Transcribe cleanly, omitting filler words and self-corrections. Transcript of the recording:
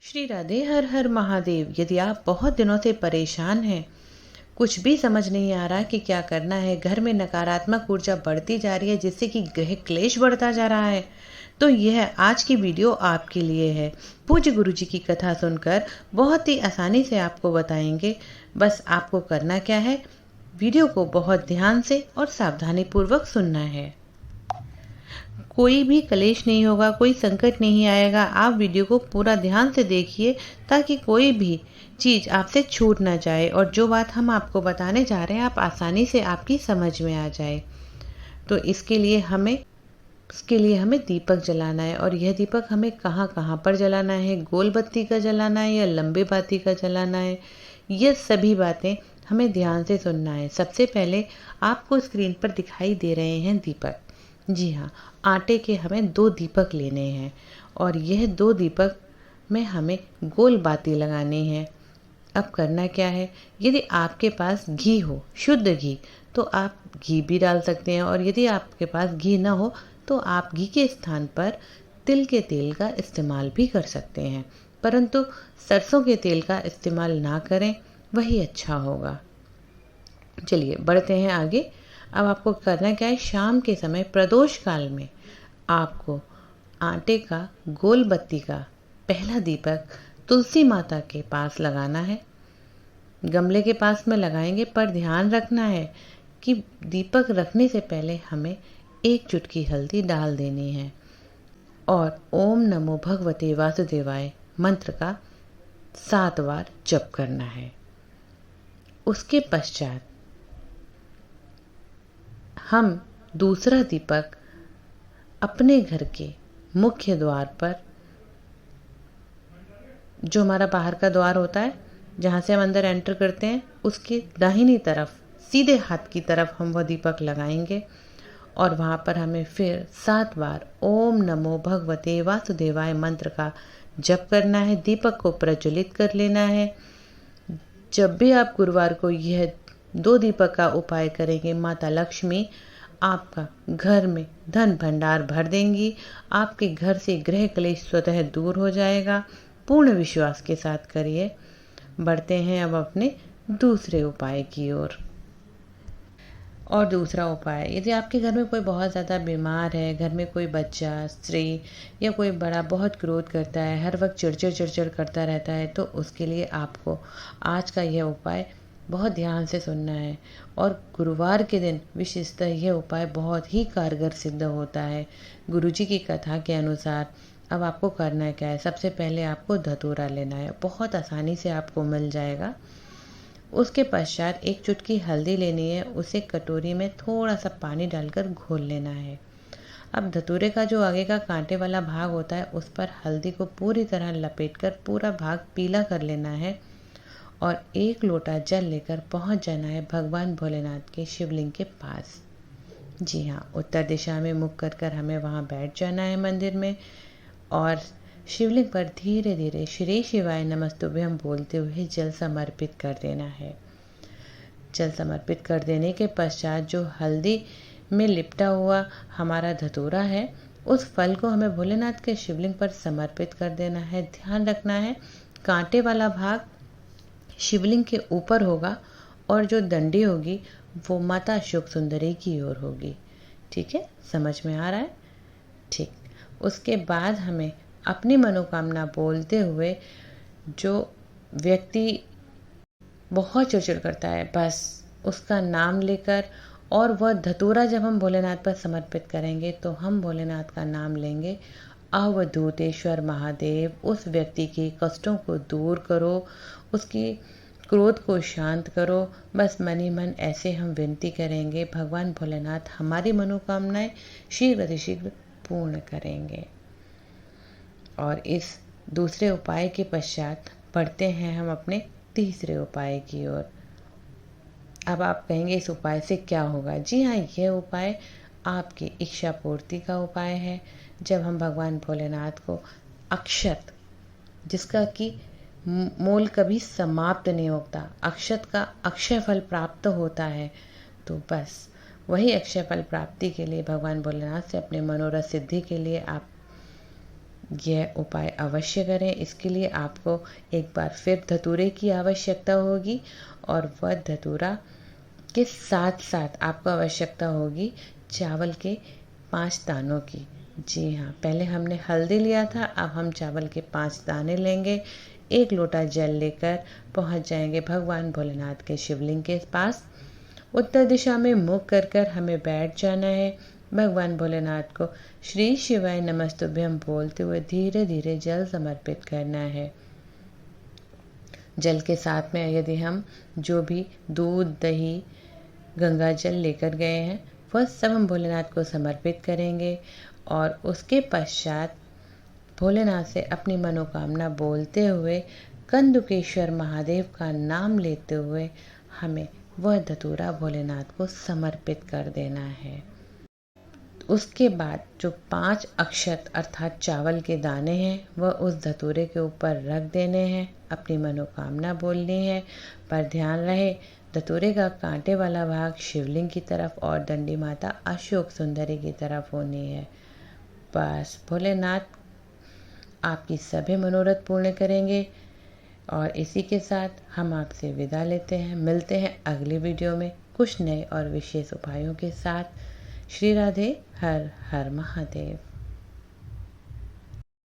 श्री राधे हर हर महादेव। यदि आप बहुत दिनों से परेशान हैं, कुछ भी समझ नहीं आ रहा कि क्या करना है, घर में नकारात्मक ऊर्जा बढ़ती जा रही है जिससे कि गृह क्लेश बढ़ता जा रहा है, तो यह आज की वीडियो आपके लिए है। पूज्य गुरु जी की कथा सुनकर बहुत ही आसानी से आपको बताएंगे। बस आपको करना क्या है, वीडियो को बहुत ध्यान से और सावधानी पूर्वक सुनना है। कोई भी कलेश नहीं होगा, कोई संकट नहीं आएगा। आप वीडियो को पूरा ध्यान से देखिए ताकि कोई भी चीज़ आपसे छूट ना जाए और जो बात हम आपको बताने जा रहे हैं आप आसानी से आपकी समझ में आ जाए। तो इसके लिए हमें दीपक जलाना है। और यह दीपक हमें कहाँ कहाँ पर जलाना है, गोल बत्ती का जलाना है या लंबे बाती का जलाना है, ये सभी बातें हमें ध्यान से सुनना है। सबसे पहले आपको स्क्रीन पर दिखाई दे रहे हैं दीपक। जी हाँ, आटे के हमें 2 दीपक लेने हैं और यह 2 दीपक में हमें गोल बाती लगानी है। अब करना क्या है, यदि आपके पास घी हो, शुद्ध घी, तो आप घी भी डाल सकते हैं और यदि आपके पास घी ना हो तो आप घी के स्थान पर तिल के तेल का इस्तेमाल भी कर सकते हैं, परंतु सरसों के तेल का इस्तेमाल ना करें, वही अच्छा होगा। चलिए बढ़ते हैं आगे। अब आपको करना क्या है, शाम के समय प्रदोष काल में आपको आटे का गोल बत्ती का पहला दीपक तुलसी माता के पास लगाना है। गमले के पास में लगाएंगे, पर ध्यान रखना है कि दीपक रखने से पहले हमें 1 चुटकी हल्दी डाल देनी है और ओम नमो भगवते वासुदेवाय मंत्र का 7 बार जप करना है। उसके पश्चात हम दूसरा दीपक अपने घर के मुख्य द्वार पर, जो हमारा बाहर का द्वार होता है जहाँ से हम अंदर एंटर करते हैं, उसके दाहिनी तरफ सीधे हाथ की तरफ हम वह दीपक लगाएंगे और वहाँ पर हमें फिर 7 बार ओम नमो भगवते वासुदेवाय मंत्र का जप करना है। दीपक को प्रज्वलित कर लेना है। जब भी आप गुरुवार को यह 2 दीपक का उपाय करेंगे, माता लक्ष्मी आपका घर में धन भंडार भर देंगी। आपके घर से गृह क्लेश स्वतः दूर हो जाएगा। पूर्ण विश्वास के साथ करिए। बढ़ते हैं अब अपने दूसरे उपाय की ओर। और दूसरा उपाय, यदि आपके घर में कोई बहुत ज़्यादा बीमार है, घर में कोई बच्चा, स्त्री या कोई बड़ा बहुत क्रोध करता है, हर वक्त चिड़चिड़ करता रहता है, तो उसके लिए आपको आज का यह उपाय बहुत ध्यान से सुनना है। और गुरुवार के दिन विशेषतः यह उपाय बहुत ही कारगर सिद्ध होता है गुरुजी की कथा के अनुसार। अब आपको करना क्या है, सबसे पहले आपको धतूरा लेना है, बहुत आसानी से आपको मिल जाएगा। उसके पश्चात 1 चुटकी हल्दी लेनी है, उसे कटोरी में थोड़ा सा पानी डालकर घोल लेना है। अब धतूरे का जो आगे का कांटे वाला भाग होता है उस पर हल्दी को पूरी तरह लपेटकर पूरा भाग पीला कर लेना है और 1 लोटा जल लेकर पहुंच जाना है भगवान भोलेनाथ के शिवलिंग के पास। जी हाँ, उत्तर दिशा में मुख कर हमें वहाँ बैठ जाना है मंदिर में और शिवलिंग पर धीरे धीरे श्री शिवाय नमस्तुभ्यम बोलते हुए जल समर्पित कर देना है। जल समर्पित कर देने के पश्चात जो हल्दी में लिपटा हुआ हमारा धतूरा है, उस फल को हमें भोलेनाथ के शिवलिंग पर समर्पित कर देना है। ध्यान रखना है कांटे वाला भाग शिवलिंग के ऊपर होगा और जो डंडी होगी वो माता शुभ सुंदरी की ओर होगी। ठीक है, समझ में आ रहा है? ठीक। उसके बाद हमें अपनी मनोकामना बोलते हुए, जो व्यक्ति बहुत चिड़चिड़ करता है, बस उसका नाम लेकर, और वह धतूरा जब हम भोलेनाथ पर समर्पित करेंगे तो हम भोलेनाथ का नाम लेंगे, अवधूतेश्वर महादेव, उस व्यक्ति के कष्टों को दूर करो, उसकी क्रोध को शांत करो। बस मन ही मन ऐसे हम विनती करेंगे, भगवान भोलेनाथ हमारी मनोकामनाएं शीघ्र पूर्ण करेंगे। और इस दूसरे उपाय के पश्चात बढ़ते हैं हम अपने तीसरे उपाय की ओर। अब आप कहेंगे इस उपाय से क्या होगा? जी हाँ, यह उपाय आपकी इच्छा पूर्ति का उपाय है। जब हम भगवान भोलेनाथ को अक्षत, जिसका कि मोल कभी समाप्त नहीं होता, अक्षत का अक्षय फल प्राप्त होता है, तो बस वही अक्षय फल प्राप्ति के लिए भगवान भोलेनाथ से अपने मनोरथ सिद्धि के लिए आप यह उपाय अवश्य करें। इसके लिए आपको एक बार फिर धतूरे की आवश्यकता होगी और वह धतूरा के साथ साथ आपको आवश्यकता होगी चावल के 5 दानों की। जी हाँ, पहले हमने हल्दी लिया था, अब हम चावल के 5 दाने लेंगे। 1 लोटा जल लेकर पहुँच जाएंगे भगवान भोलेनाथ के शिवलिंग के पास। उत्तर दिशा में मुख कर हमें बैठ जाना है। भगवान भोलेनाथ को श्री शिवाय नमस्तुभ्यम बोलते हुए धीरे धीरे जल समर्पित करना है। जल के साथ में यदि हम जो भी दूध, दही, गंगा जल लेकर गए हैं वह सब हम भोलेनाथ को समर्पित करेंगे और उसके पश्चात भोलेनाथ से अपनी मनोकामना बोलते हुए कंदुकेश्वर महादेव का नाम लेते हुए हमें वह धतूरा भोलेनाथ को समर्पित कर देना है। उसके बाद जो 5 अक्षत अर्थात चावल के दाने हैं वह उस धतूरे के ऊपर रख देने हैं, अपनी मनोकामना बोलनी है। पर ध्यान रहे धतूरे का कांटे वाला भाग शिवलिंग की तरफ और दंडी माता अशोक सुंदरी की तरफ होनी है। बस भोलेनाथ आपकी सभी मनोरथ पूर्ण करेंगे। और इसी के साथ हम आपसे विदा लेते हैं। मिलते हैं अगली वीडियो में कुछ नए और विशेष उपायों के साथ। श्री राधे। हर हर महादेव।